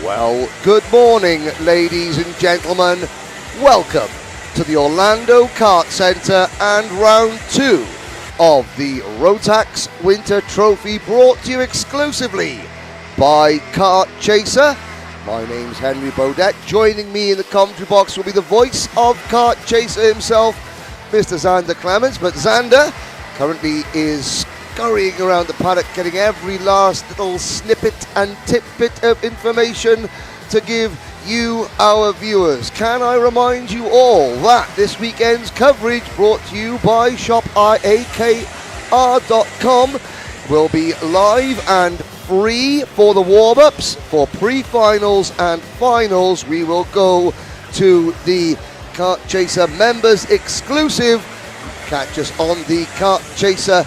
Well, good morning, ladies and gentlemen. Welcome to the Orlando Kart Centre and round 2 of the Rotax Winter Trophy, brought to you exclusively by Kart Chaser. My name's Henry Baudet. Joining me in the commentary box will be the voice of Kart Chaser himself, Mr. Xander Clements. But Xander currently is scurrying around the paddock, getting every last little snippet and tidbit of information to give you, our viewers. Can I remind you all that this weekend's coverage, brought to you by shopiakr.com, will be live and free for the warm-ups. For pre-finals and finals, we will go to the Kart Chaser members exclusive. Catch us on the Kart Chaser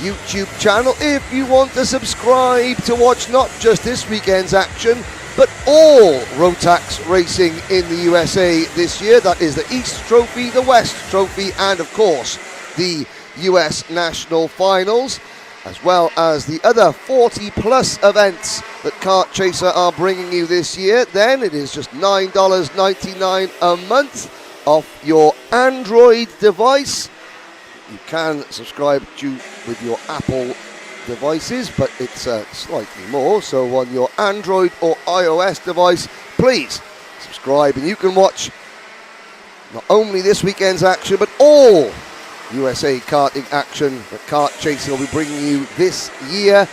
YouTube channel if you want to subscribe to watch not just this weekend's action, but all Rotax racing in the USA this year. That is the East Trophy, the West Trophy, and of course the US National Finals, as well as the other 40 plus events that Kart Chaser are bringing you this year. Then it is just $9.99 a month off your Android device. You can subscribe with your Apple devices, but it's slightly more. So on your Android or iOS device, please subscribe, and you can watch not only this weekend's action, but all USA karting action that Kart Chaser will be bringing you this year.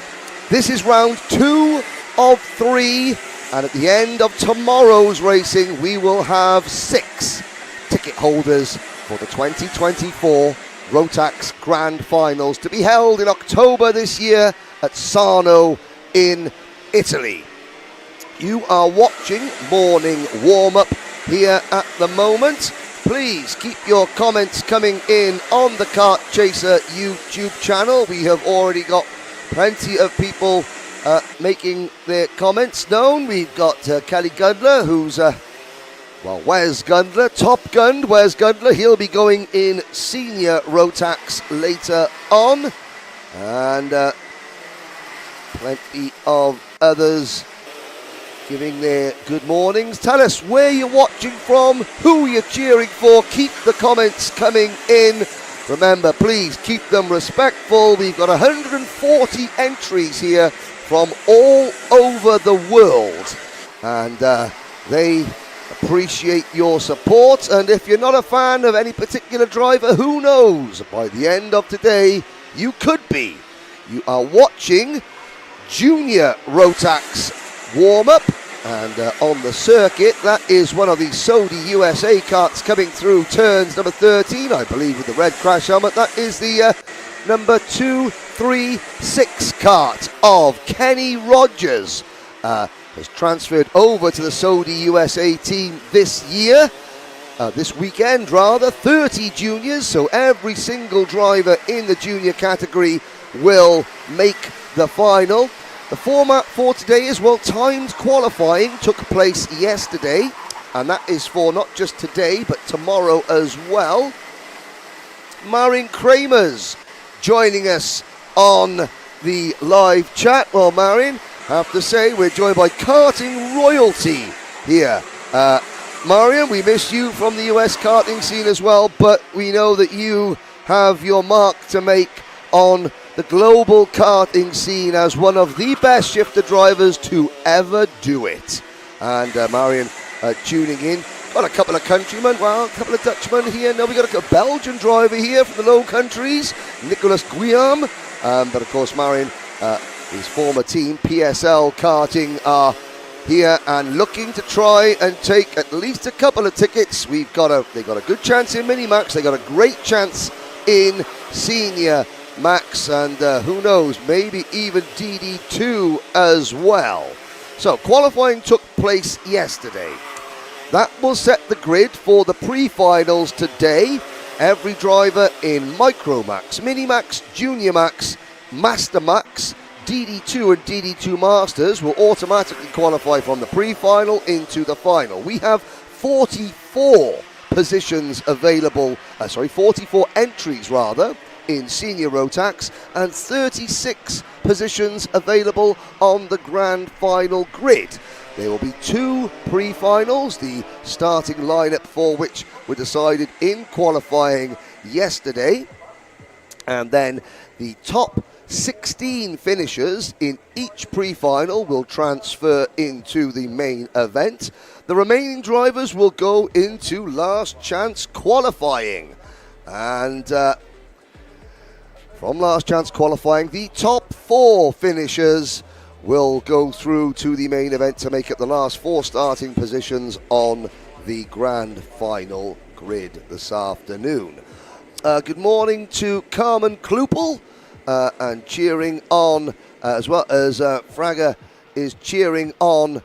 This is round 2 of 3, and at the end of tomorrow's racing, we will have 6 ticket holders for the 2024 Rotax Grand Finals, to be held in October this year at Sarno in Italy. You are watching Morning Warm-Up here at the moment. Please keep your comments coming in on the Kart Chaser YouTube channel. We have already got plenty of people making their comments known. We've got Kelly Gundler, who's Wes Gundler, Top Gunned Wes Gundler. He'll be going in senior Rotax later on. And plenty of others giving their good mornings. Tell us where you're watching from, who you're cheering for. Keep the comments coming in. Remember, please keep them respectful. We've got 140 entries here from all over the world. And they appreciate your support, and if you're not a fan of any particular driver, who knows, by the end of today you could be. You are watching Junior Rotax warm-up, and on the circuit, that is one of the Sodi USA karts coming through turns number 13, I believe, with the red crash helmet. That is the number 236 kart of Kenny Rogers. Has transferred over to the Sodi USA team this year, this weekend rather. 30 juniors, so every single driver in the junior category will make the final. The format for today is, well, timed qualifying took place yesterday, and that is for not just today but tomorrow as well. Marin Kramer's joining us on the live chat. Well, Marin, have to say we're joined by karting royalty here. Marion, we miss you from the US karting scene as well, but we know that you have your mark to make on the global karting scene as one of the best shifter drivers to ever do it. And Marion tuning in. Got a couple of countrymen, well, a couple of Dutchmen here. Now we got a Belgian driver here from the Low Countries, Nicolas Guillaume. But of course, Marion, his former team, PSL Karting, are here and looking to try and take at least a couple of tickets. They got a good chance in Mini Max. They got a great chance in Senior Max, and who knows, maybe even DD2 as well. So qualifying took place yesterday. That will set the grid for the pre-finals today. Every driver in Micro Max, Mini Max, Junior Max, Master Max, DD2 and DD2 Masters will automatically qualify from the pre-final into the final. We have 44 positions available, 44 entries rather, in Senior Rotax, and 36 positions available on the Grand Final grid. There will be 2 pre-finals, the starting lineup for which were decided in qualifying yesterday. And then the top 16 finishers in each pre-final will transfer into the main event. The remaining drivers will go into last chance qualifying. And from last chance qualifying, the top 4 finishers will go through to the main event to make up the last 4 starting positions on the grand final grid this afternoon. Good morning to Carmen Klupel, and cheering on, as well as Fraga is cheering on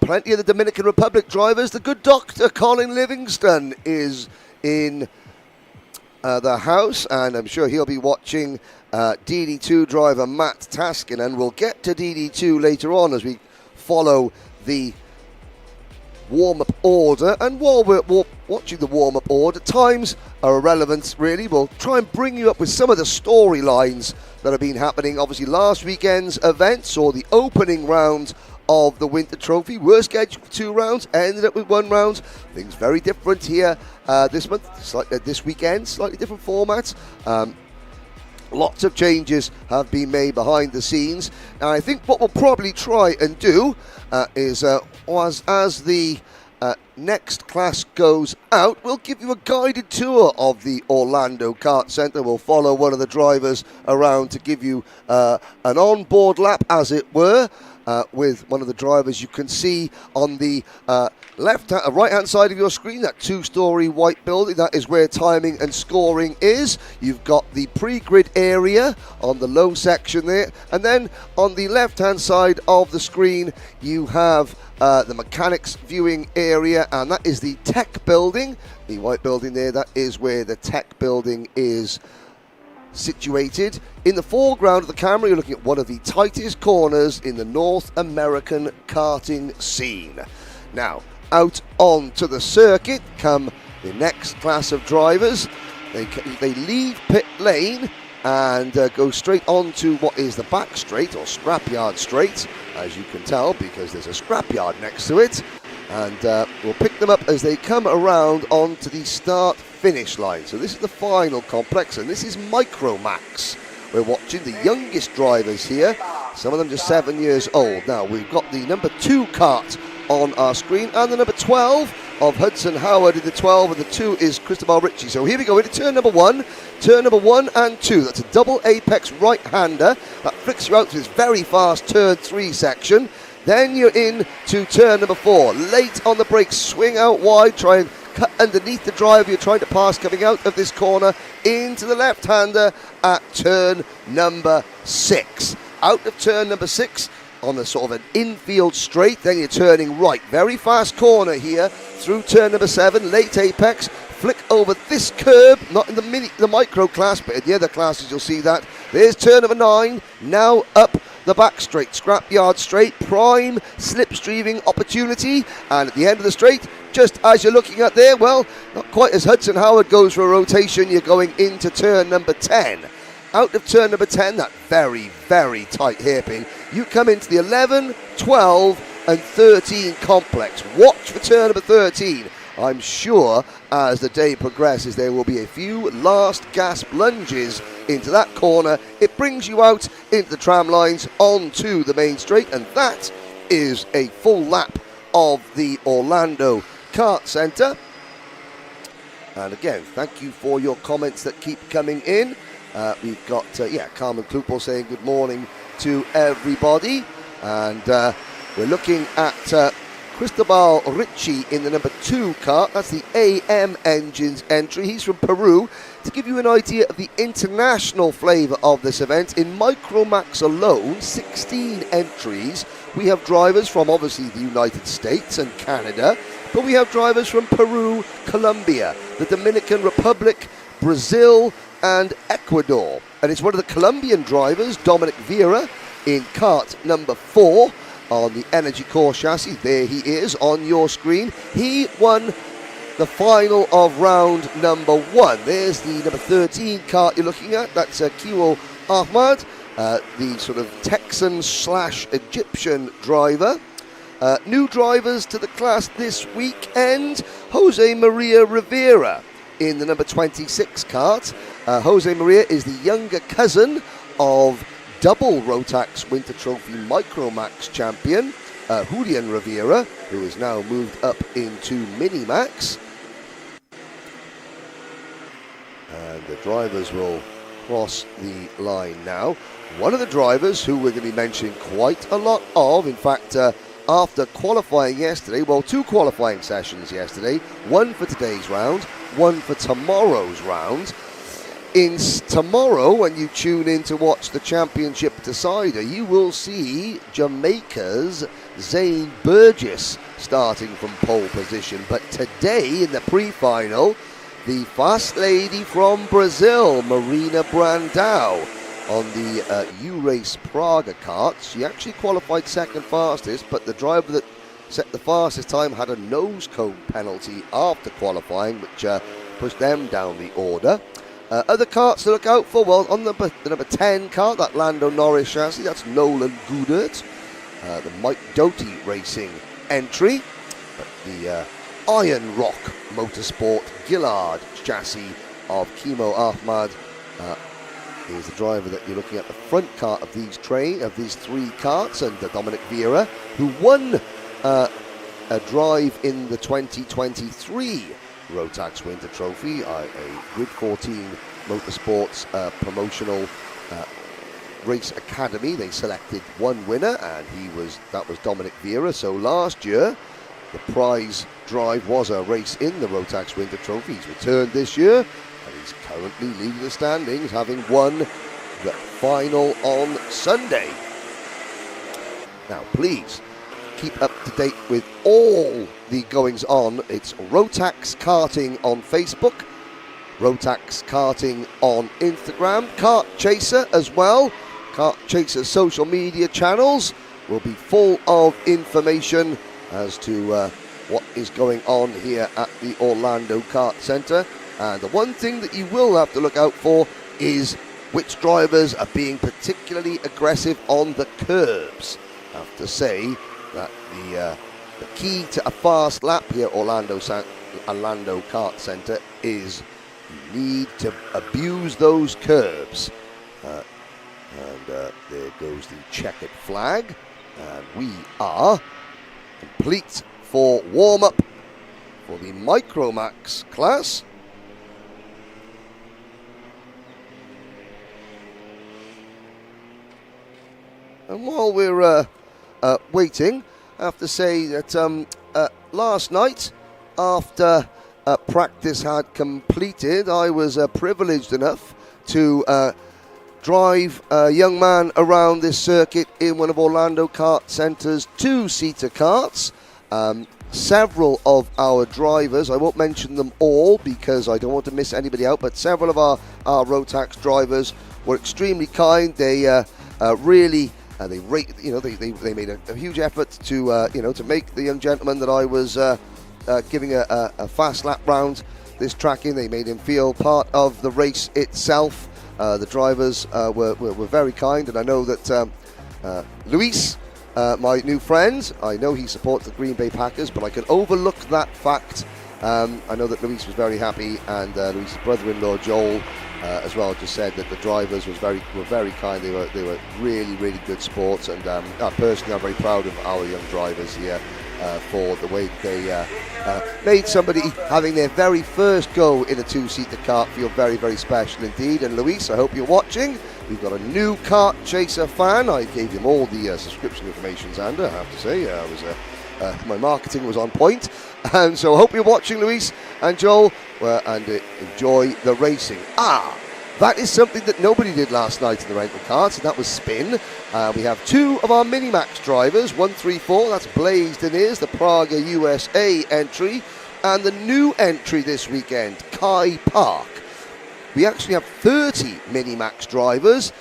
plenty of the Dominican Republic drivers. The good Dr. Colin Livingston is in the house, and I'm sure he'll be watching DD2 driver Matt Taskin, and we'll get to DD2 later on as we follow the warm-up order. And while we're watching the warm-up order, times are irrelevant really. We'll try and bring you up with some of the storylines that have been happening. Obviously last weekend's events, or the opening round of the Winter Trophy, were scheduled for 2 rounds, ended up with 1 round. Things very different here this month, this weekend, slightly different formats. Lots of changes have been made behind the scenes. Now I think what we'll probably try and do is as the next class goes out, we'll give you a guided tour of the Orlando Kart Centre. We'll follow one of the drivers around to give you an on-board lap, as it were, with one of the drivers you can see on the right-hand side of your screen, that 2-storey white building. That is where timing and scoring is. You've got the pre-grid area on the low section there, and then on the left-hand side of the screen you have the mechanics viewing area, and that is the tech building. The white building there, that is where the tech building is situated. In the foreground of the camera, you're looking at one of the tightest corners in the North American karting scene. Now, out onto the circuit come the next class of drivers. They leave pit lane and go straight onto what is the back straight, or scrapyard straight, as you can tell because there's a scrapyard next to it. And we'll pick them up as they come around onto the start-finish line. So this is the final complex, and this is Micromax. We're watching the youngest drivers here, some of them just 7 years old. Now we've got the number 2 kart on our screen, and the number 12 of Hudson Howard in the 12, and the 2 is Cristobal Ritchie. So here we go into turn number 1 and 2. That's a double apex right-hander that flicks you out to this very fast turn 3 section. Then you're in to turn number 4. Late on the brakes, swing out wide, try and cut underneath the driver you're trying to pass coming out of this corner into the left-hander at turn number 6. Out of turn number 6 on the sort of an infield straight, then you're turning right. Very fast corner here through turn number 7, late apex. Flick over this curb, not in the micro class, but in the other classes you'll see that. There's turn number 9, now up the back straight, scrapyard straight, prime slipstreaming opportunity, and at the end of the straight, just as you're looking at there, well, not quite as Hudson Howard goes for a rotation, you're going into turn number 10. Out of turn number 10, that very, very tight hairpin, you come into the 11, 12 and 13 complex. Watch for turn number 13. I'm sure as the day progresses there will be a few last gasp lunges into that corner. It brings you out into the tram lines onto the main straight, and that is a full lap of the Orlando Kart Centre. And again, thank you for your comments that keep coming in. We've got Carmen Klupel saying good morning to everybody, and we're looking at Cristobal Ritchie in the number 2 kart. That's the AM Engines entry. He's from Peru. To give you an idea of the international flavour of this event, in Micromax alone, 16 entries. We have drivers from obviously the United States and Canada, but we have drivers from Peru, Colombia, the Dominican Republic, Brazil and Ecuador. And it's one of the Colombian drivers, Dominic Vieira, in kart number 4 on the Energy Core chassis. There he is on your screen. He won the final of round number 1. There's the number 13 kart you're looking at. That's Kiwo Ahmad, the sort of Texan / Egyptian driver. New drivers to the class this weekend. Jose Maria Rivera in the number 26 kart. Jose Maria is the younger cousin of double Rotax Winter Trophy Micromax champion Julian Rivera, who has now moved up into Minimax. And the drivers will cross the line now. One of the drivers who we're going to be mentioning quite a lot of, in fact, after qualifying yesterday, well, 2 qualifying sessions yesterday, one for today's round, one for tomorrow's round. Tomorrow, when you tune in to watch the championship decider, you will see Jamaica's Zane Burgess starting from pole position. But today, in the pre-final, the fast lady from Brazil, Marina Brandão, on the U-Race Praga kart. She actually qualified second fastest, but the driver that set the fastest time had a nose cone penalty after qualifying, which pushed them down the order. Other karts to look out for, well, on the number 10 kart, that Lando Norris chassis, that's Nolan Goodert. The Mike Doty Racing entry. But the Iron Rock Motorsport Gillard chassis of Kimo Ahmad is the driver that you're looking at the front kart of these 3 karts, and Dominic Vieira, who won a drive in the 2023 Rotax Winter Trophy, a Grid 14 Motorsports promotional race academy. They selected one winner, and that was Dominic Vieira. So last year, the prize drive was a race in the Rotax Winter Trophy. He's returned this year, and he's currently leading the standings, having won the final on Sunday. Now, please keep up to date with all the goings on. It's Rotax Karting on Facebook, Rotax Karting on Instagram, Kart Chaser as well. Kart Chaser's social media channels will be full of information as to what is going on here at the Orlando Kart Centre. And the one thing that you will have to look out for is which drivers are being particularly aggressive on the curbs. I have to say that the key to a fast lap here at Orlando Kart Centre is you need to abuse those curbs. And there goes the checkered flag. And we are complete for warm-up for the Micromax class. And while we're waiting, I have to say that last night, after practice had completed, I was privileged enough to drive a young man around this circuit in one of Orlando Kart Centre's 2-seater karts. Several of our drivers, I won't mention them all because I don't want to miss anybody out, but several of our Rotax drivers were extremely kind. They really... They made a huge effort to make the young gentleman that I was giving a fast lap round this tracking. They made him feel part of the race itself. The drivers were very kind, and I know that Luis, my new friend, I know he supports the Green Bay Packers, but I can overlook that fact. I know that Luis was very happy, and Luis's brother-in-law Joel as well just said that the drivers were very kind. They were really good sports, and personally I'm very proud of our young drivers here for the way they made somebody having their very first go in a 2-seater kart feel very special indeed. And Luis, I hope you're watching. We've got a new Kart Chaser fan. I gave him all the subscription information, Xander, I have to say. My marketing was on point. And so I hope you're watching, Luis and Joel, and enjoy the racing. That is something that nobody did last night in the rental karts, and that was spin. We have 2 of our Minimax drivers, 134, that's Blaze Deniz, the Praga USA entry, and the new entry this weekend, Kai Park. We actually have 30 Minimax drivers.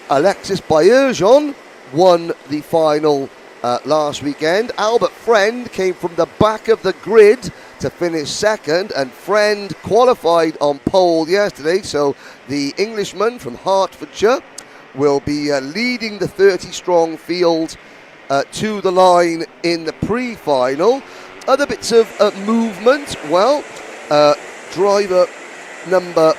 Alexis Bayerjon won the final last weekend. Albert Friend came from the back of the grid to finish second, and Friend qualified on pole yesterday, so the Englishman from Hertfordshire will be leading the 30-strong field to the line in the pre-final. Other bits of movement, well, driver number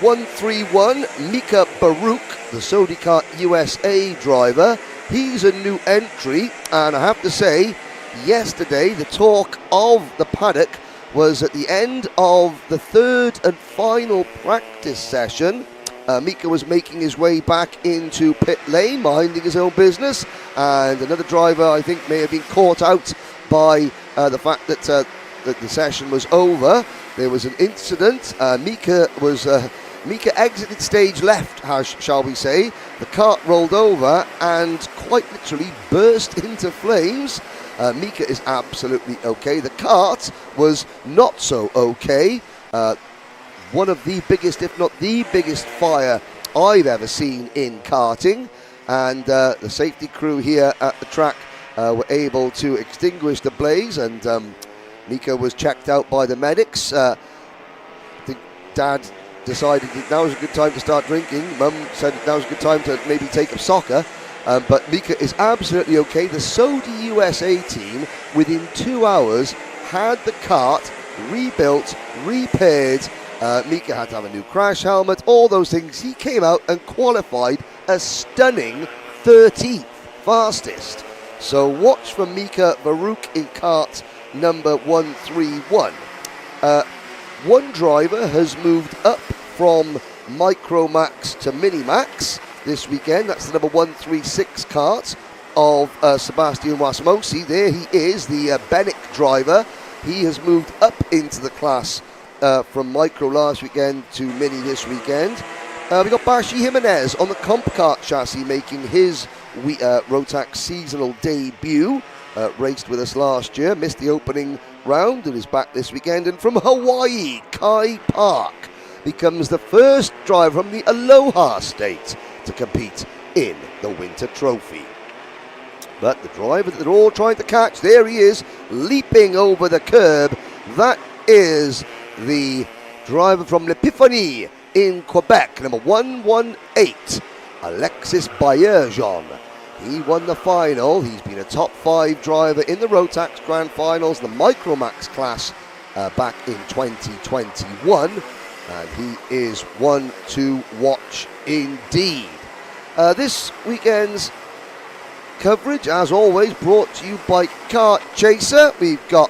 131, Mika Baruch, the Saudi Kart USA driver, he's a new entry, and I have to say, yesterday the talk of the paddock was at the end of the third and final practice session. Mika was making his way back into pit lane, minding his own business, and another driver I think may have been caught out by the fact that the session was over. There was an incident. Mika exited stage left, shall we say. The kart rolled over and quite literally burst into flames. Mika is absolutely okay. The kart was not so okay. One of the biggest, if not the biggest fire I've ever seen in karting. And the safety crew here at the track were able to extinguish the blaze, and Mika was checked out by the medics. I think Dad decided that now was a good time to start drinking. Mum said now was a good time to maybe take up soccer. But Mika is absolutely okay. The Saudi USA team, within 2 hours, had the kart rebuilt, repaired. Mika had to have a new crash helmet, all those things. He came out and qualified a stunning 13th fastest. So watch for Mika Baruch in kart number 131. One driver has moved up from Micro Max to Mini Max this weekend. That's the number 136 kart of Sebastian Wasmosi. There he is, the Benic driver. He has moved up into the class from Micro last weekend to Mini this weekend. We've got Bashi Jimenez on the Comp Kart chassis making his Rotax seasonal debut. Raced with us last year, missed the opening round and is back this weekend. And from Hawaii, Kai Park becomes the first driver from the Aloha State to compete in the Winter Trophy. But the driver that they're all trying to catch, there he is, leaping over the curb. That is the driver from L'Epiphanie in Quebec, number 118, Alexis Baillargeon. He won the final. He's been a top 5 driver in the Rotax Grand Finals, the Micromax class back in 2021. And he is one to watch indeed. This weekend's coverage, as always, brought to you by Kart Chaser. We've got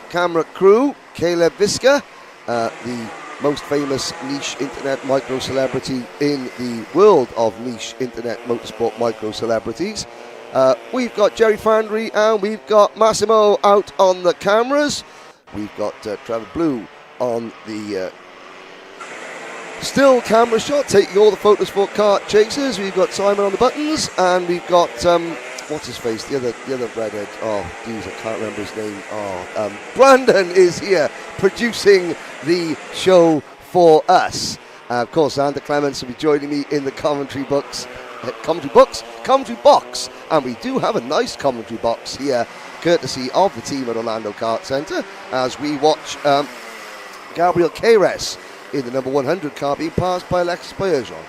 camera crew, Caleb Visca, the most famous niche internet micro celebrity in the world of niche internet motorsport micro celebrities. We've got Jerry Fandry and we've got Massimo out on the cameras. We've got Trevor Blue on the still camera shot, taking all the photos for Kart Chasers. We've got Simon on the buttons, and we've got what's his face, the other redhead. Oh, geez, I can't remember his name. Brandon is here producing the show for us. Of course, Xander Clements will be joining me in the commentary box, and we do have a nice commentary box here, courtesy of the team at Orlando Kart Centre, as we watch Gabriel Queiroz in the number 100 car being passed by Alexis Baillargeon.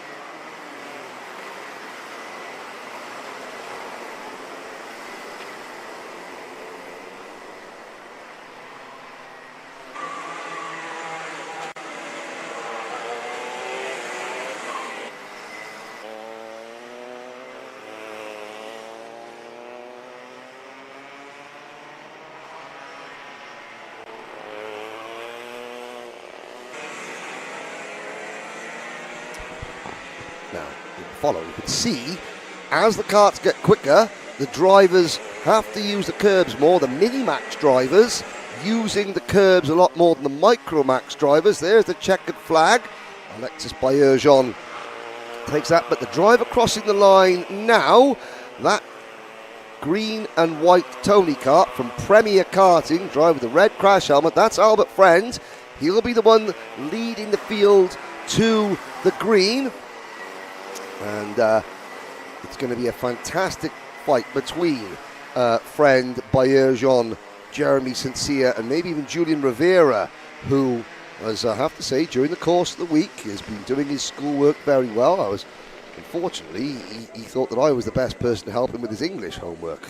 You can see as the karts get quicker, the drivers have to use the curbs more. The Mini-Max drivers using the curbs a lot more than the Micro-Max drivers. There's the checkered flag. Alexis Baillargeon takes that, but the driver crossing the line now, that green and white Tony kart from Premier Karting, driver with the red crash helmet, that's Albert Friend. He'll be the one leading the field to the green. And it's going to be a fantastic fight between Friend, Baillargeon, Jeremy Sincere, and maybe even Julian Rivera, who, as I have to say, during the course of the week has been doing his schoolwork very well. I was Unfortunately, he thought that I was the best person to help him with his English homework.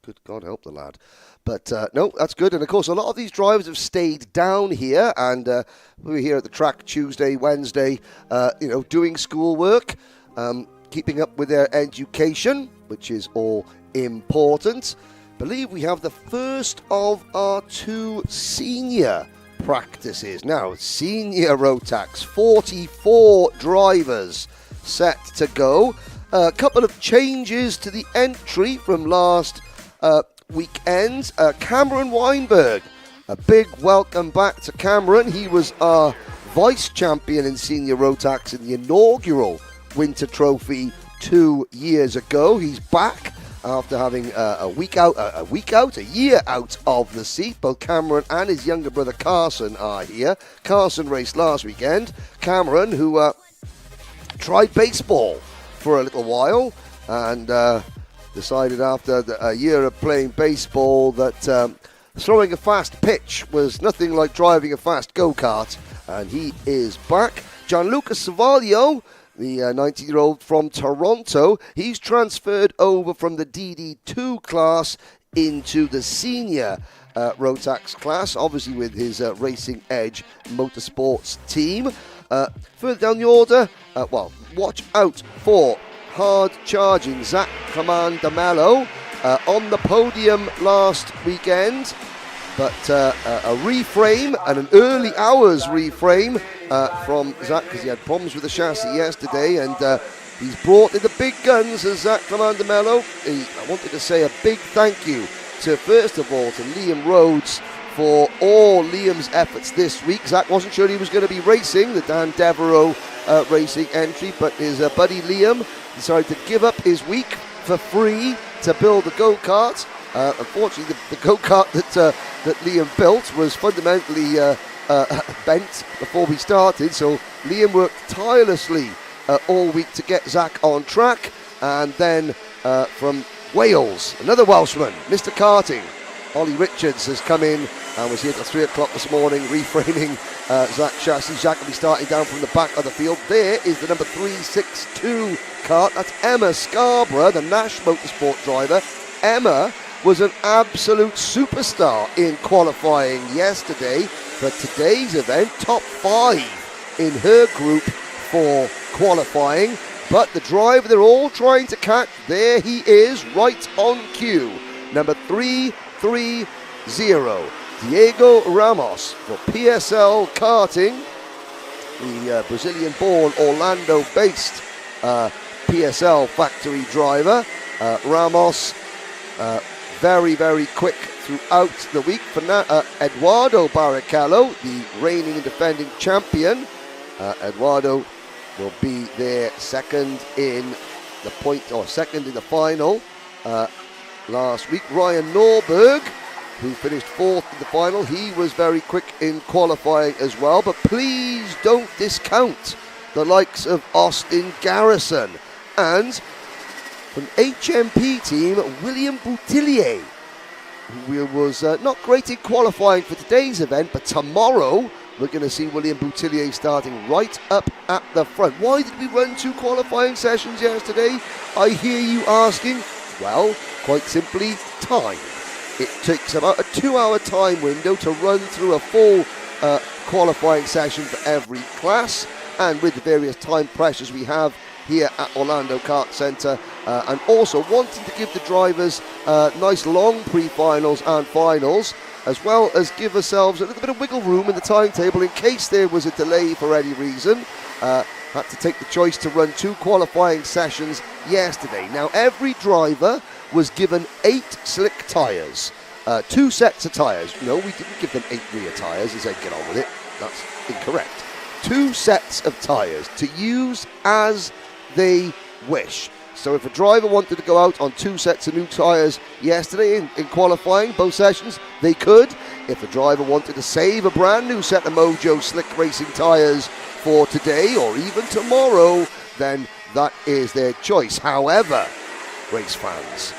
Good God help the lad. But no, that's good. And of course, a lot of these drivers have stayed down here, and we were here at the track Tuesday, Wednesday, doing schoolwork, keeping up with their education, which is all important. I believe we have the first of our 2 senior practices. Now, senior Rotax, 44 drivers set to go. A couple of changes to the entry from last weekend. Cameron Weinberg, a big welcome back to Cameron. He was our vice champion in senior Rotax in the inaugural Winter Trophy 2 years ago. He's back after having a year out of the seat. Both Cameron and his younger brother Carson are here. Carson raced last weekend. Cameron, who tried baseball for a little while and decided after a year of playing baseball that throwing a fast pitch was nothing like driving a fast go-kart, and he is back. Gianluca Savaglio, the 19-year-old from Toronto, he's transferred over from the DD2 class into the senior Rotax class, obviously with his Racing Edge Motorsports team. Further down the order, watch out for hard-charging Zach Comandamello on the podium last weekend, but a reframe and an early hours reframe from Zach because he had problems with the chassis yesterday, and he's brought in the big guns as Zach Comandamello. I wanted to say a big thank you to, first of all, to Liam Rhodes for all Liam's efforts this week. Zach wasn't sure he was going to be racing the Dan Devereaux racing entry, but his buddy Liam decided to give up his week for free to build a go-kart. Unfortunately, the go-kart that Liam built was fundamentally bent before we started, so Liam worked tirelessly all week to get Zach on track. And then from Wales, another Welshman, Mr. Karting, Ollie Richards, has come in and was here till 3 o'clock this morning reframing Zach's chassis. Zach will be starting down from the back of the field. There is the number 362 kart. That's Emma Scarborough, the Nash Motorsport driver. Emma was an absolute superstar in qualifying yesterday for today's event. Top 5 in her group for qualifying. But the driver they're all trying to catch, there he is, right on cue. Number 330, Diego Ramos for PSL Karting, the Brazilian-born, Orlando-based PSL factory driver. Ramos, very, very quick throughout the week. For Eduardo Barrichello, the reigning and defending champion. Eduardo will be there second in the final last week. Ryan Norberg, who finished 4th in the final, he was very quick in qualifying as well. But please don't discount the likes of Austin Garrison. And from HMP team, William Boutillier, who was not great in qualifying for today's event, but tomorrow we're going to see William Boutillier starting right up at the front. Why did we run 2 qualifying sessions yesterday? I hear you asking. Well, quite simply, time. It takes about a 2-hour time window to run through a full qualifying session for every class, and with the various time pressures we have here at Orlando Kart Centre, and also wanting to give the drivers nice long pre-finals and finals, as well as give ourselves a little bit of wiggle room in the timetable in case there was a delay for any reason. Had to take the choice to run 2 qualifying sessions yesterday. Now, every driver was given 8 slick tyres, 2 sets of tyres. No, we didn't give them 8 rear tyres and say, get on with it. That's incorrect. 2 sets of tyres to use as they wish. So if a driver wanted to go out on 2 sets of new tyres yesterday in qualifying, both sessions, they could. If a driver wanted to save a brand new set of Mojo Slick Racing tyres for today or even tomorrow, then that is their choice. However, race fans,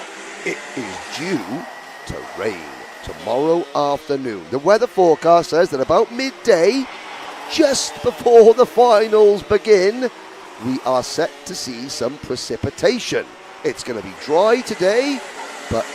it is due to rain tomorrow afternoon. The weather forecast says that about midday, just before the finals begin, we are set to see some precipitation. It's going to be dry today, but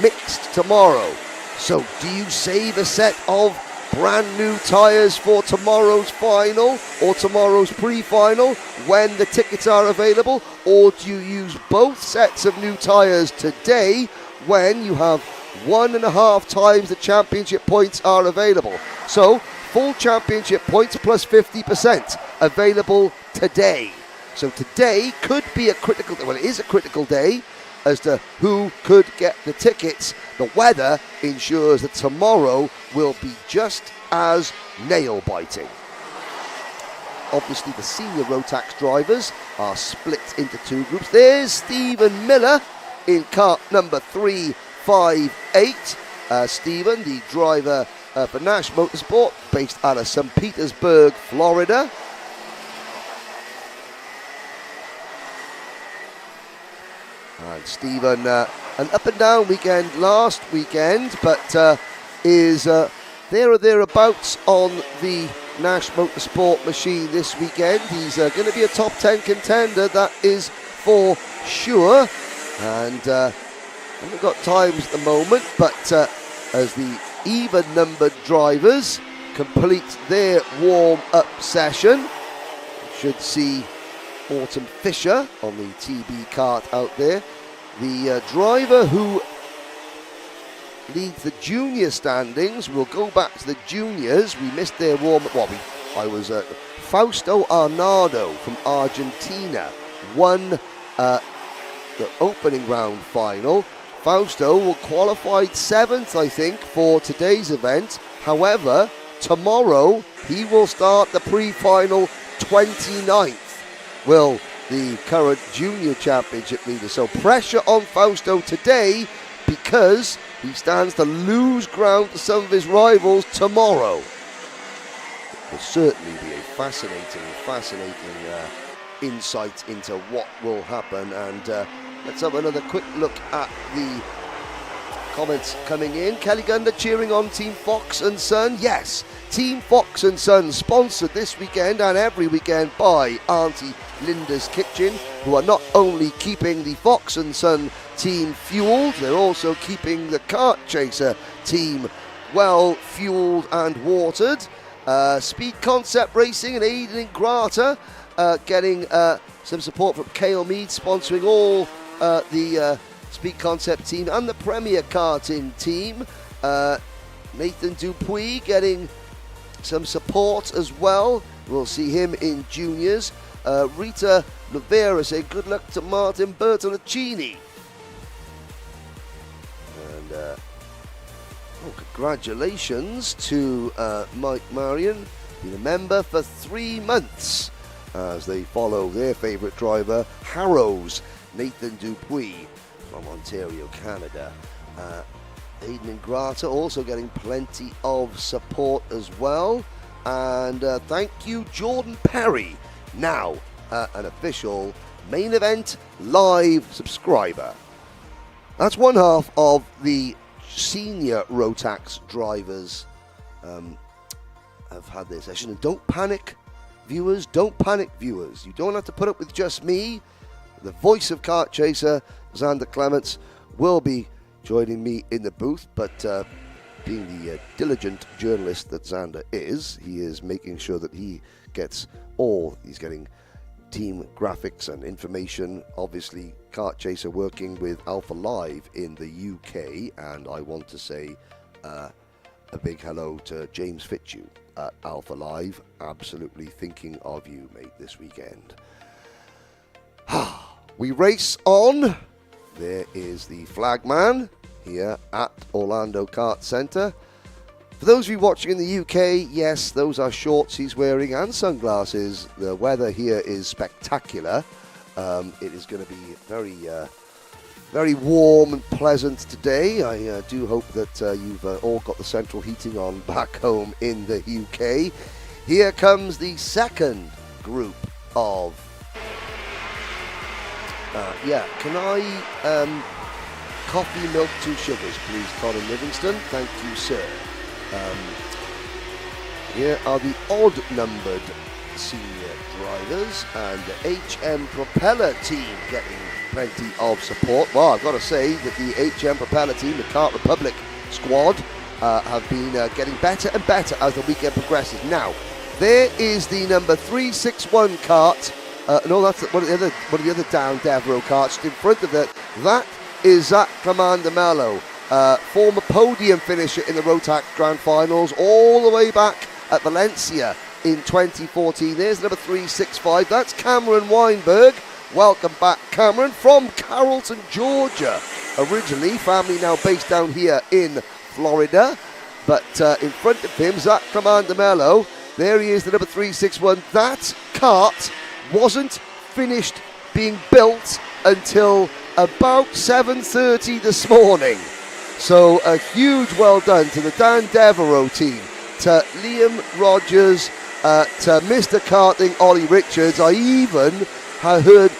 mixed tomorrow. So do you save a set of brand new tyres for tomorrow's final or tomorrow's pre-final when the tickets are available, or do you use both sets of new tyres today when you have 1.5 times the championship points are available? So full championship points plus 50% available today. So today could be a critical, well, it is a critical day as to who could get the tickets. The weather ensures that tomorrow will be just as nail-biting. Obviously, the senior Rotax drivers are split into 2 groups. There's Stephen Miller in kart number 358. Stephen, the driver for Nash Motorsport, based out of St. Petersburg, Florida. And Stephen, an up and down weekend last weekend, but is there or thereabouts on the Nash Motorsport machine this weekend. He's going to be a top 10 contender, that is for sure. And haven't got times at the moment, but as the even-numbered drivers complete their warm-up session, should see Autumn Fisher on the TB kart out there. The driver who leads the junior standings, we'll go back to the juniors. We missed their warm-up. Well, Fausto Arnado from Argentina won the opening round final. Fausto will qualified 7th, I think, for today's event. However, tomorrow he will start the pre-final 29th. Will the current junior championship leader. So pressure on Fausto today because he stands to lose ground to some of his rivals tomorrow. It will certainly be a fascinating insight into what will happen. And let's have another quick look at the comments coming in. Kelly Gunder cheering on Team Fox and Son. Yes, Team Fox and Son sponsored this weekend and every weekend by Auntie Linda's Kitchen, who are not only keeping the Fox and Son team fueled, they're also keeping the Kart Chaser team well fueled and watered. Speed Concept Racing and Aidan Grata getting some support from Kale Mead, sponsoring all the Speed Concept team and the Premier Karting team. Nathan Dupuis getting some support as well. We'll see him in juniors. Rita Rivera saying good luck to Martin Bertolacini. And congratulations to Mike Marion, been a member for 3 months as they follow their favourite driver, Harrow's Nathan Dupuis from Ontario, Canada. Aidan Ingrata also getting plenty of support as well. And thank you, Jordan Perry, now an official main event live subscriber. That's one half of the senior Rotax drivers have had their session. And don't panic, viewers. Don't panic, viewers. You don't have to put up with just me. The voice of Kart Chaser, Xander Clements, will be joining me in the booth, but being the diligent journalist that Xander is, he is making sure that he gets he's getting team graphics and information. Obviously, Kart Chaser working with Alpha Live in the UK, and I want to say a big hello to James Fitzhugh at Alpha Live. Absolutely thinking of you, mate, this weekend. We race on. There is the flagman here at Orlando Kart Centre. For those of you watching in the UK, yes, those are shorts he's wearing and sunglasses. The weather here is spectacular. It is going to be very warm and pleasant today. I do hope that you've all got the central heating on back home in the UK. Here comes the second group of... can I... coffee, milk, 2 sugars, please, Colin Livingston. Thank you, sir. Here are the odd-numbered senior drivers, and the HM Propeller team getting plenty of support. Well, I've got to say that the HM Propeller team, the Kart Republic squad, have been getting better and better as the weekend progresses. Now, there is the number 361 kart. No, that's one of the other down Devereaux karts. In front of it, that is Zach Commander Mello, former podium finisher in the Rotax Grand Finals, all the way back at Valencia in 2014. There's number 365. That's Cameron Weinberg. Welcome back, Cameron, from Carrollton, Georgia. Originally, family now based down here in Florida. But in front of him, Zach Commander Mello. There he is, the number 361. That kart wasn't finished being built until about 7:30 this morning. So a huge well done to the Dan Devereaux team, to Liam Rogers, to Mr. Karting Ollie Richards. I even heard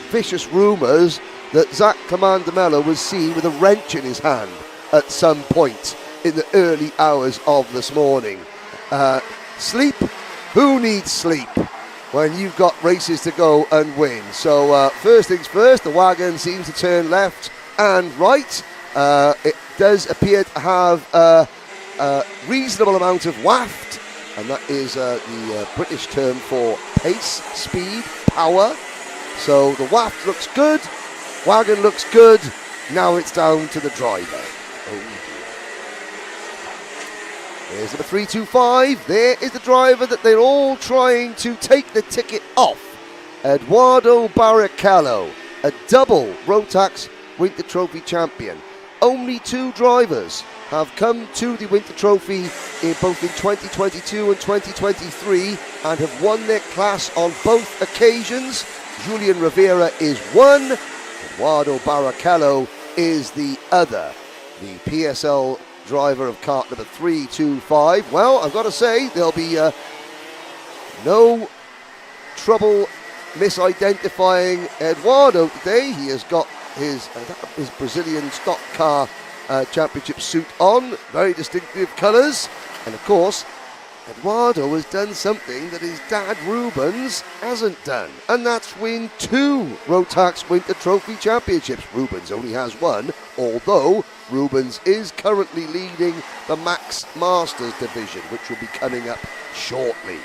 vicious rumours that Zach Commander Mello was seen with a wrench in his hand at some point in the early hours of this morning. Sleep? Who needs sleep when you've got races to go and win? So first things first, the wagon seems to turn left and right. It does appear to have a reasonable amount of waft, and that is the British term for pace, speed, power. So the waft looks good, wagon looks good. Now it's down to the driver. There's number 325. There is the driver that they're all trying to take the ticket off. Eduardo Barrichello, a double Rotax Winter Trophy champion. Only two drivers have come to the Winter Trophy in both in 2022 and 2023 and have won their class on both occasions. Julian Rivera is one, Eduardo Barrichello is the other. The PSL driver of kart number 325. Well, I've got to say, there'll be no trouble misidentifying Eduardo today. He has got his Brazilian stock car championship suit on, very distinctive colours, and of course Eduardo has done something that his dad Rubens hasn't done, and that's win two Rotax Winter Trophy championships. Rubens only has one, although Rubens is currently leading the Max Masters division, which will be coming up shortly.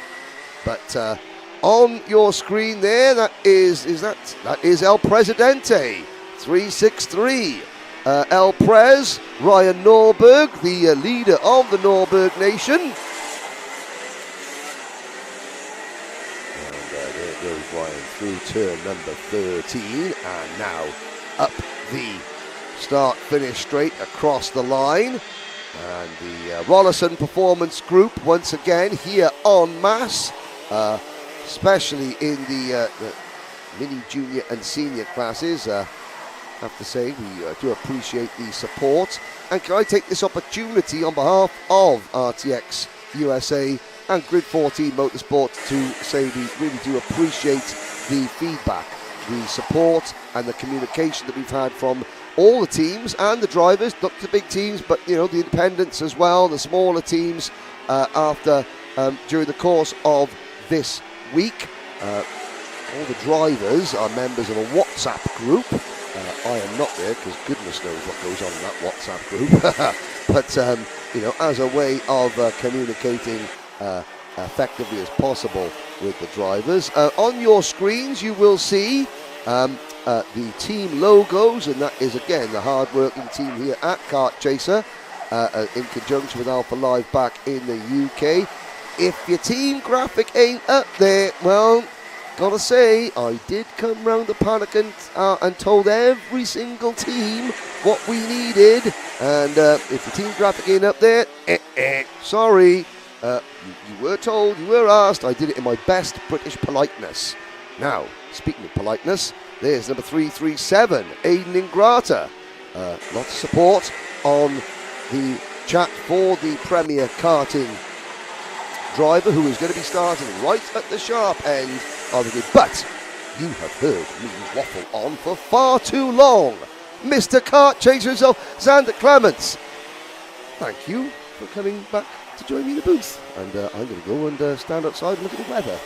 But on your screen there, that is El Presidente 363. El Prez, Ryan Norberg, the leader of the Norberg Nation. And there goes Ryan through turn number 13, and now up the start-finish straight across the line. And the Rollerson Performance Group once again here en masse, especially in the mini, junior and senior classes. I have to say, we do appreciate the support. And can I take this opportunity on behalf of RTX USA and Grid 14 Motorsport to say we really do appreciate the feedback, the support and the communication that we've had from all the teams and the drivers, not the big teams, but the independents as well, the smaller teams, during the course of this week. All the drivers are members of a WhatsApp group. I am not there because goodness knows what goes on in that WhatsApp group. But as a way of communicating effectively as possible with the drivers. On your screens you will see the team logos, and that is again the hard-working team here at Kart Chaser in conjunction with Alpha Live back in the UK. If your team graphic ain't up there, well, gotta say, I did come round the paddock and told every single team what we needed. And if the team graphic ain't up there, sorry. You were told, you were asked. I did it in my best British politeness. Now, speaking of politeness, there's number 337, Aidan Ingrata. Lots of support on the chat for the Premier Karting driver, who is going to be starting right at the sharp end of the game. But you have heard me waffle on for far too long. Mr. Kart Chaser himself, Xander Clements. Thank you for coming back to join me in the booth. And I'm going to go and stand outside and look at the weather.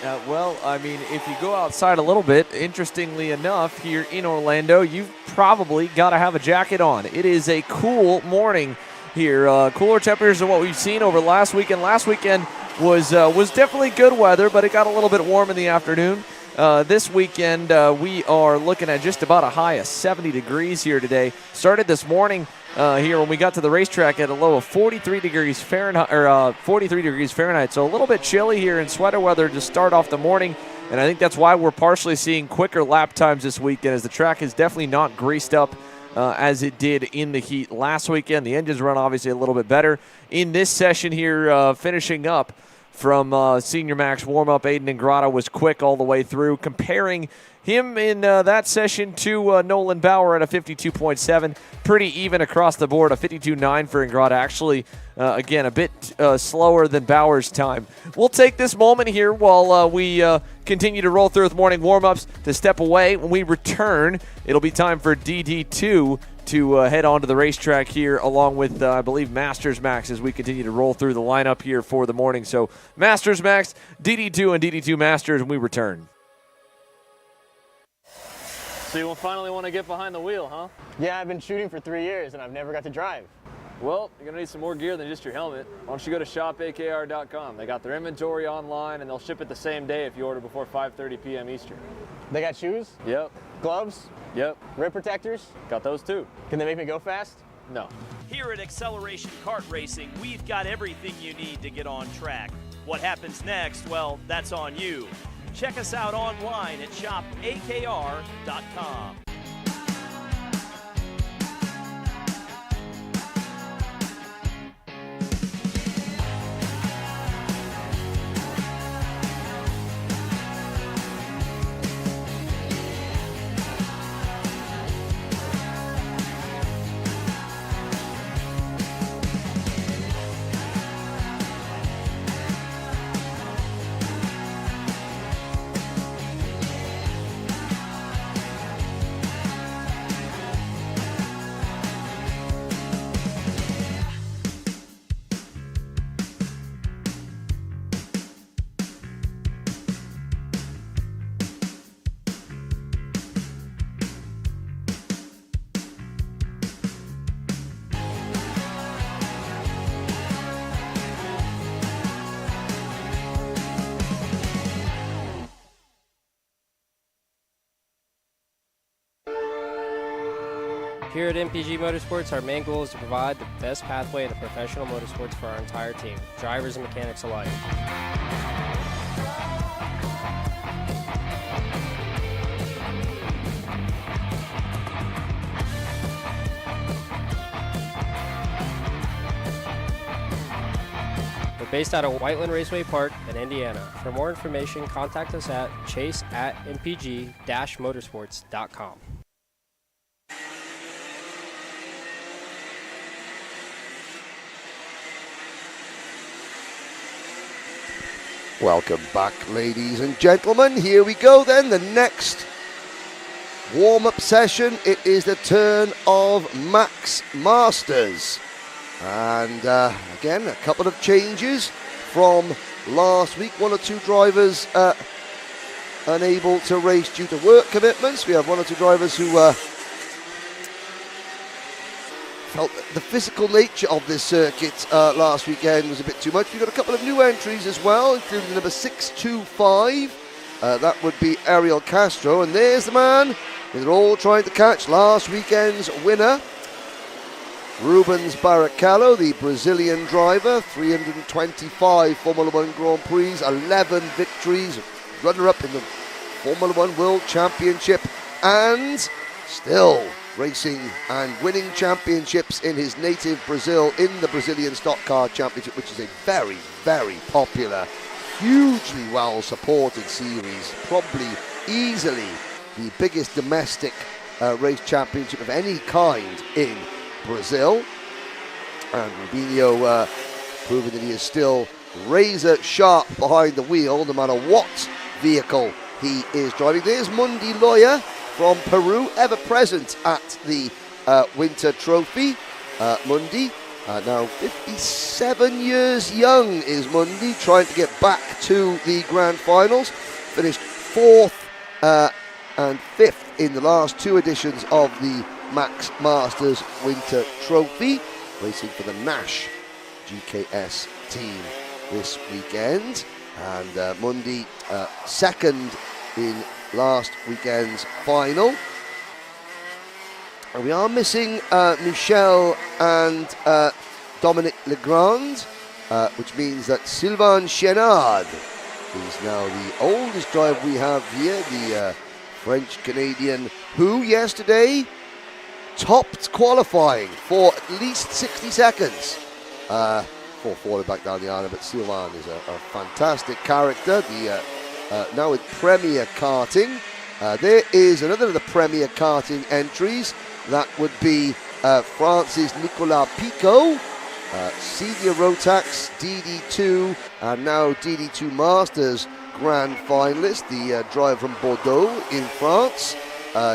Well, I mean, if you go outside a little bit, interestingly enough, here in Orlando, you've probably got to have a jacket on. It is a cool morning here. Cooler temperatures than what we've seen over last weekend. Last weekend was definitely good weather, but it got a little bit warm in the afternoon. This weekend, we are looking at just about a high of 70 degrees here today. Started this morning here when we got to the racetrack at a low of 43 degrees Fahrenheit, 43 degrees Fahrenheit. So a little bit chilly here in sweater weather to start off the morning. And I think that's why we're partially seeing quicker lap times this weekend, as the track is definitely not greased up as it did in the heat last weekend. The engines run obviously a little bit better. In this session here, finishing up from Senior Max warm-up, Aiden Ingrata was quick all the way through, comparing him in that session to Nolan Bauer at a 52.7. Pretty even across the board, a 52.9 for Ingrata. Actually, again, a bit slower than Bauer's time. We'll take this moment here while we continue to roll through with morning warm-ups to step away. When we return, it'll be time for DD2 to head on to the racetrack here, along with, I believe, Masters Max, as we continue to roll through the lineup here for the morning. So Masters Max, DD2, and DD2 Masters, when we return. So you finally want to get behind the wheel, huh? Yeah, I've been shooting for 3 years and I've never got to drive. Well, you're going to need some more gear than just your helmet. Why don't you go to shopakr.com. They got their inventory online and they'll ship it the same day if you order before 5:30 p.m. Eastern. They got shoes? Yep. Gloves? Yep. Rip protectors? Got those too. Can they make me go fast? No. Here at Acceleration Kart Racing, we've got everything you need to get on track. What happens next, well, that's on you. Check us out online at shopakr.com. Here at MPG Motorsports, our main goal is to provide the best pathway to professional motorsports for our entire team, drivers and mechanics alike. We're based out of Whiteland Raceway Park in Indiana. For more information, contact us at chase@mpg-motorsports.com. Welcome back, ladies and gentlemen. Here we go then, the next warm-up session. It is the turn of Max Masters. And again, a couple of changes from last week. One or two drivers unable to race due to work commitments. We have one or two drivers who felt the physical nature of this circuit last weekend was a bit too much. We've got a couple of new entries as well, including number 625. That would be Ariel Castro. And there's the man they're all trying to catch, last weekend's winner, Rubens Barrichello, the Brazilian driver. 325 Formula One Grand Prix, 11 victories, runner-up in the Formula One World Championship, and still racing and winning championships in his native Brazil in the Brazilian Stock Car Championship, which is a very, very popular, hugely well-supported series, probably easily the biggest domestic race championship of any kind in Brazil. And Rubinho proving that he is still razor sharp behind the wheel, no matter what vehicle he is driving. There's Mundi Loya from Peru, ever present at the Winter Trophy. Mundi, now 57 years young is Mundi, trying to get back to the grand finals. Finished 4th and 5th in the last 2 editions of the Max Masters Winter Trophy, racing for the Nash GKS team this weekend. And Mundi 2nd in last weekend's final. And we are missing Michel and Dominic Legrand, which means that Sylvain Chenard is now the oldest driver we have here, the French-Canadian, who yesterday topped qualifying for at least 60 seconds. Before falling back down the island, but Sylvain is a fantastic character. Now with Premier Karting. There is another of the Premier Karting entries. That would be France's Nicolas Picot, senior Rotax DD2, and now DD2 Masters Grand Finalist, the driver from Bordeaux in France.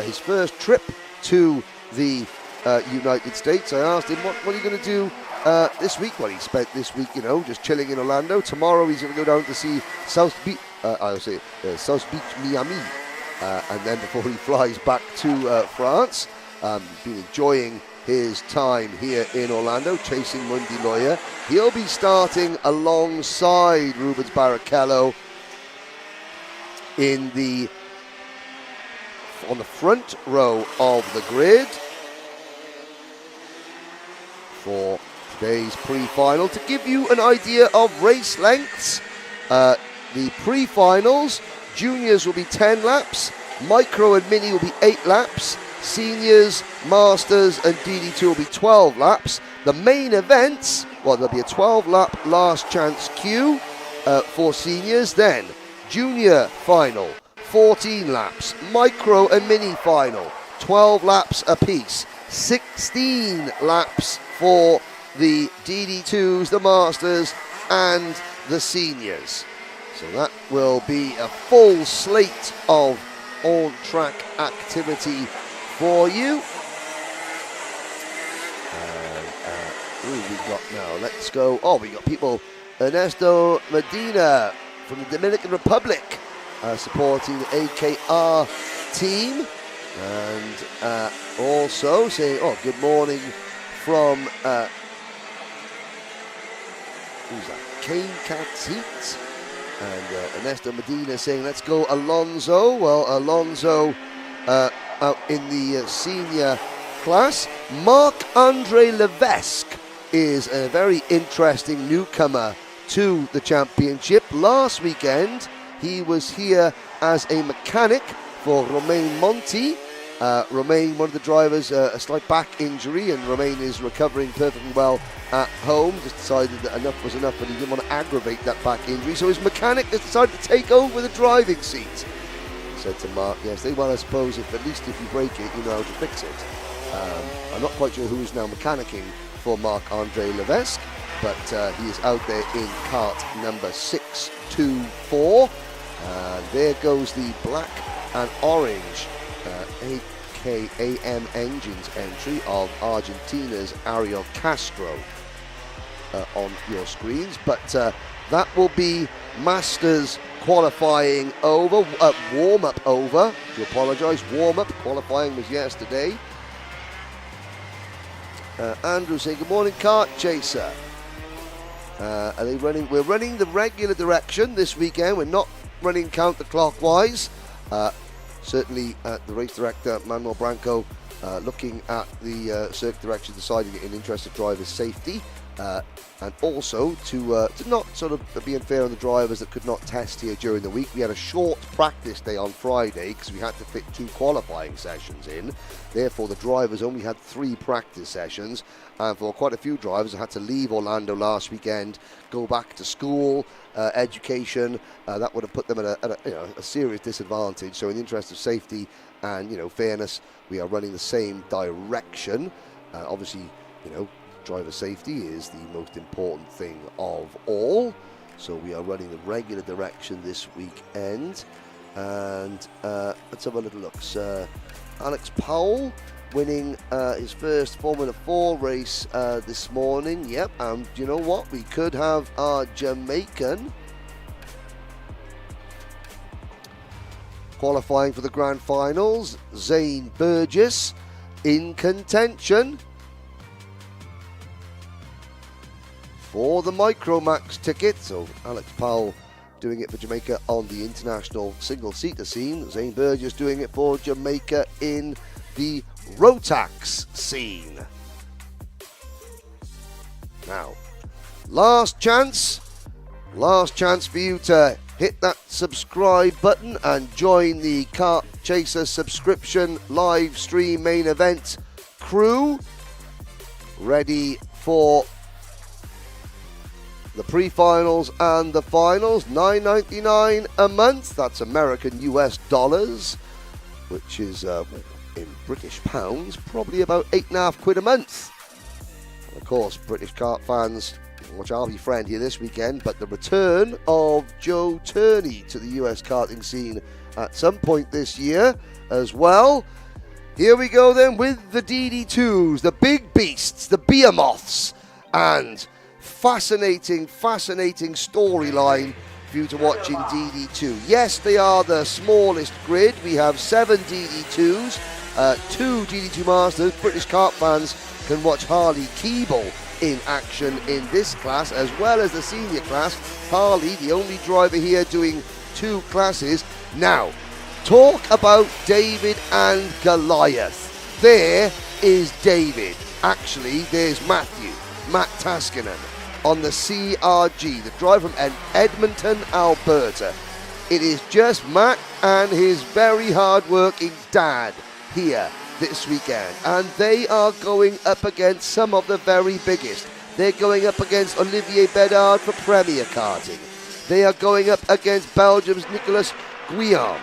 His first trip to the United States. I asked him, what are you going to do this week? Well, he spent this week, just chilling in Orlando. Tomorrow he's going to go down to see South Beach, Miami, and then before he flies back to France. Been enjoying his time here in Orlando, chasing Mundi Lawyer. He'll be starting alongside Rubens Barrichello on the front row of the grid for today's pre-final. To give you an idea of race lengths, the pre-finals, juniors will be 10 laps, micro and mini will be 8 laps, seniors, masters and DD2 will be 12 laps. The main events, well, there'll be a 12-lap last chance queue for seniors, then junior final, 14 laps, micro and mini final, 12 laps apiece, 16 laps for the DD2s, the masters and the seniors. So that will be a full slate of on-track activity for you. Who we got now? Let's go. Oh, we got people. Ernesto Medina from the Dominican Republic supporting the AKR team. And also saying, good morning from, who's that? Kane Catseat. And Ernesto Medina saying, let's go Alonso. Well, Alonso out in the senior class. Marc-Andre Levesque is a very interesting newcomer to the championship. Last weekend, he was here as a mechanic for Romain Monti. Romain, one of the drivers, a slight back injury, and Romain is recovering perfectly well at home. Just decided that enough was enough, and he didn't want to aggravate that back injury, so his mechanic has decided to take over the driving seat. Said to Mark, yes, I suppose at least if you break it, you know how to fix it. I'm not quite sure who is now mechanicking for Marc-Andre Levesque, but he is out there in kart number 624. There goes the black and orange AKAM Engines entry of Argentina's Ariel Castro on your screens, but that will be Masters qualifying over, warm-up over, to apologise, warm-up, qualifying was yesterday. Andrew saying, good morning, Kart Chaser. Are they running? We're running the regular direction this weekend, we're not running counterclockwise. Certainly the race director, Manuel Branco, looking at the circuit direction, deciding in interest of drivers' safety. And also to not sort of be unfair on the drivers that could not test here during the week. We had a short practice day on Friday because we had to fit 2 qualifying sessions in. Therefore, the drivers only had 3 practice sessions. And for quite a few drivers, had to leave Orlando last weekend, go back to school, education. That would have put them at a serious disadvantage. So in the interest of safety and fairness, we are running the same direction. Obviously, driver safety is the most important thing of all, so we are running the regular direction this weekend. And let's have a little look. Alex Powell winning his first Formula 4 race this morning. Yep, and you know what? We could have our Jamaican Qualifying for the grand finals, Zane Burgess in contention for the Micromax ticket. So Alex Powell doing it for Jamaica on the international single-seater scene. Zane Burgess doing it for Jamaica in the Rotax scene. Now, last chance for you to hit that subscribe button and join the Kart Chaser subscription live stream main event crew. Ready for the pre-finals and the finals. $9.99 a month. That's American US dollars, which is in British pounds, probably about £8.50 a month. And of course, British kart fans, watch our friend here this weekend, but the return of Joe Turney to the US karting scene at some point this year as well. Here we go then with the DD2s, the big beasts, the behemoths, and fascinating storyline for you to watch in DD2. Yes, they are the smallest grid. We have 7 DD2s, 2 DD2 Masters. British kart fans can watch Harley Keeble in action in this class, as well as the senior class. Harley, the only driver here doing 2 classes. Now, talk about David and Goliath. There is David. Actually, there's Matt Taskinen on the CRG, the driver from Edmonton, Alberta. It is just Matt and his very hard-working dad here this weekend, and they are going up against some of the very biggest. They're going up against Olivier Bedard for Premier Karting. They are going up against Belgium's Nicolas Guillaume.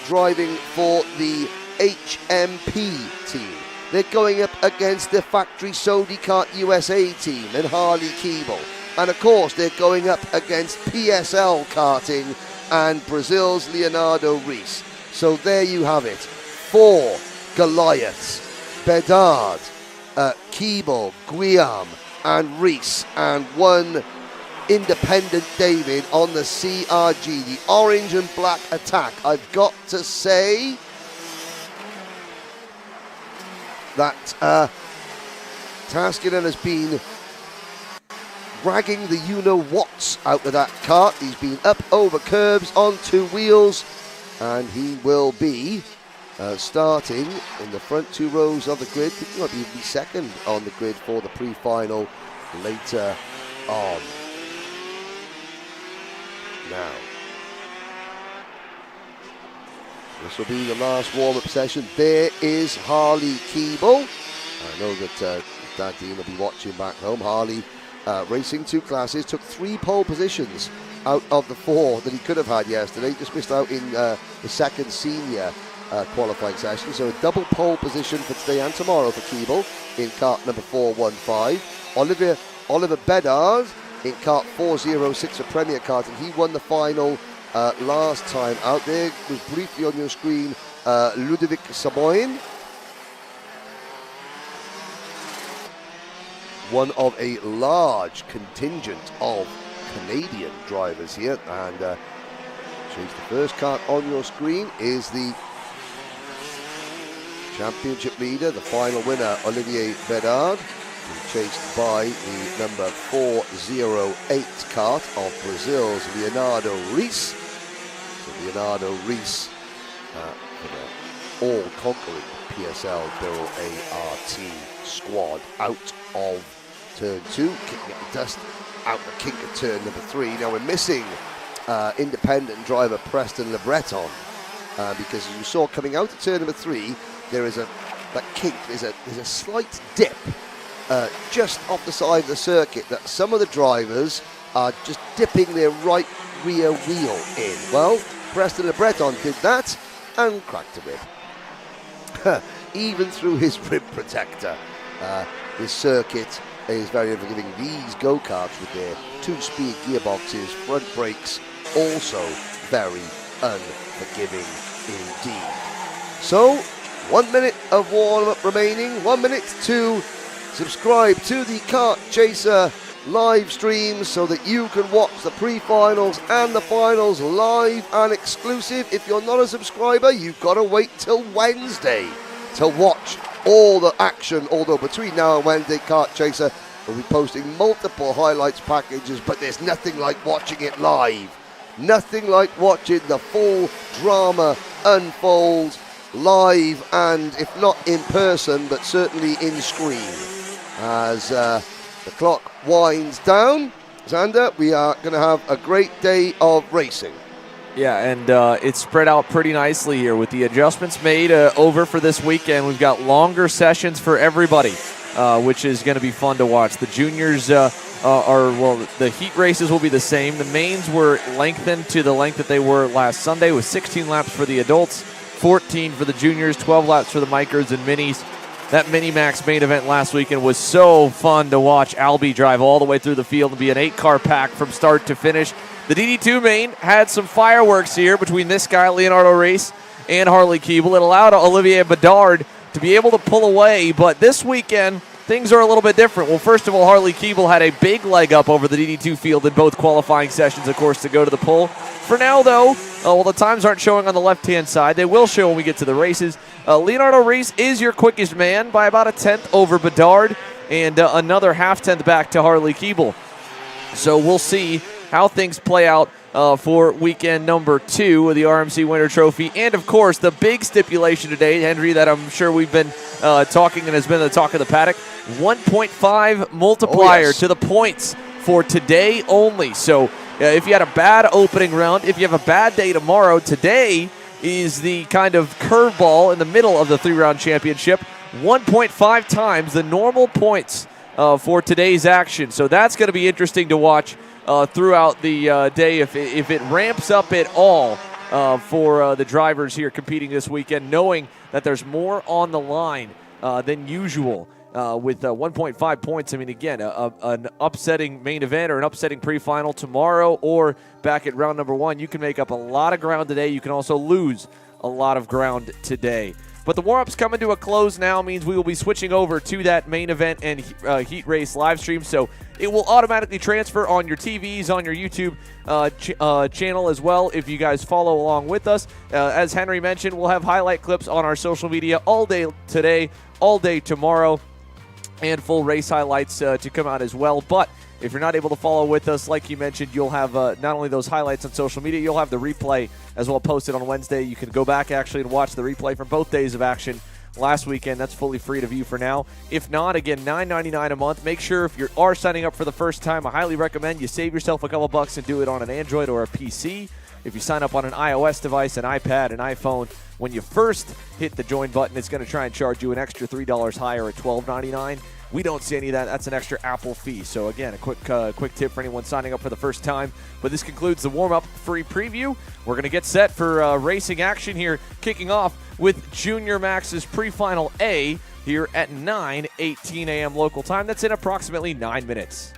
Driving for the HMP team. They're going up against the factory Sodi Kart USA team and Harley Keeble. And of course, they're going up against PSL Karting and Brazil's Leonardo Reis. So there you have it. 4 Goliaths, Bedard, Keeble, Guillaume and Reis, and 1 independent David on the CRG, the orange and black attack. I've got to say that Taskinen has been dragging the you-know-whats out of that kart. He's been up over curbs on 2 wheels, and he will be starting in the front 2 rows of the grid. I think he might be even second on the grid for the pre-final later on. Now, this will be the last warm-up session. There is Harley Keeble. I know that Dad Dean will be watching back home. Harley racing 2 classes, took 3 pole positions out of the 4 that he could have had yesterday. Just missed out in the second senior qualifying session. So a double pole position for today and tomorrow for Keeble in kart number 415. Oliver Bedard in kart 406 for Premier Karting. He won the final last time out. There was briefly on your screen Ludovic Saboin, one of a large contingent of Canadian drivers here. And change the first kart on your screen is the championship leader, the final winner, Olivier Bedard, chased by the number 408 kart of Brazil's Leonardo Reis. So Leonardo Reis for the all-conquering PSL Birrell ART squad out of turn 2, kicking up the dust out the kink of turn number 3. Now we're missing independent driver Preston Le Breton because as you saw coming out of turn number 3, there is that kink, there's a slight dip just off the side of the circuit that some of the drivers are just dipping their right rear wheel in. Well, Preston Le Breton did that and cracked a rib. Even through his rib protector. This circuit is very unforgiving. These go-karts with their 2-speed gearboxes, front brakes, also very unforgiving indeed. So, 1 minute of warm-up remaining, 1 minute to subscribe to the Kart Chaser live streams so that you can watch the pre-finals and the finals live and exclusive. If you're not a subscriber, you've got to wait till Wednesday to watch all the action, although between now and Wednesday, Kart Chaser will be posting multiple highlights packages, but there's nothing like watching it live. Nothing like watching the full drama unfold live, and if not in person, but certainly in screen. As the clock winds down, Xander, we are going to have a great day of racing. Yeah, and it's spread out pretty nicely here with the adjustments made over for this weekend. We've got longer sessions for everybody, which is going to be fun to watch. The juniors the heat races will be the same. The mains were lengthened to the length that they were last Sunday, with 16 laps for the adults, 14 for the juniors, 12 laps for the micros and minis. That Mini-Max main event last weekend was so fun to watch Albie drive all the way through the field and be an 8-car pack from start to finish. The DD2 main had some fireworks here between this guy, Leonardo Reis, and Harley Keeble. It allowed Olivier Bedard to be able to pull away, but this weekend, things are a little bit different. Well, first of all, Harley Keeble had a big leg up over the DD2 field in both qualifying sessions, of course, to go to the pole. For now, though, well, the times aren't showing on the left-hand side. They will show when we get to the races. Leonardo Reis is your quickest man by about a tenth over Bedard, and another half-tenth back to Harley Keeble. So we'll see how things play out for weekend number 2 of the RMC Winter Trophy. And, of course, the big stipulation today, Henry, that I'm sure we've been talking and has been the talk of the paddock, 1.5 multiplier to the points for today only. So if you had a bad opening round, if you have a bad day tomorrow, today is the kind of curveball in the middle of the 3-round championship. 1.5 times the normal points for today's action. So that's going to be interesting to watch throughout the day if it ramps up at all for the drivers here competing this weekend, knowing that there's more on the line than usual with 1.5 points. I mean, again, an upsetting main event or an upsetting pre-final tomorrow or back at round number 1, you can make up a lot of ground today. You can also lose a lot of ground today. But the warm-up's coming to a close now, means we will be switching over to that main event and heat race live stream. So it will automatically transfer on your TVs, on your YouTube channel as well, if you guys follow along with us. As Henry mentioned, we'll have highlight clips on our social media all day today, all day tomorrow, and full race highlights to come out as well. But if you're not able to follow with us, like you mentioned, you'll have not only those highlights on social media, you'll have the replay as well posted on Wednesday. You can go back actually and watch the replay from both days of action last weekend. That's fully free to view for now. If not, again, $9.99 a month. Make sure if you are signing up for the first time, I highly recommend you save yourself a couple bucks and do it on an Android or a PC. If you sign up on an iOS device, an iPad, an iPhone, when you first hit the join button, it's going to try and charge you an extra $3 higher at $12.99. We don't see any of that. That's an extra Apple fee. So, again, a quick tip for anyone signing up for the first time. But this concludes the warm-up free preview. We're going to get set for racing action here, kicking off with Junior Max's pre-final A here at 9:18 a.m. local time. That's in approximately 9 minutes.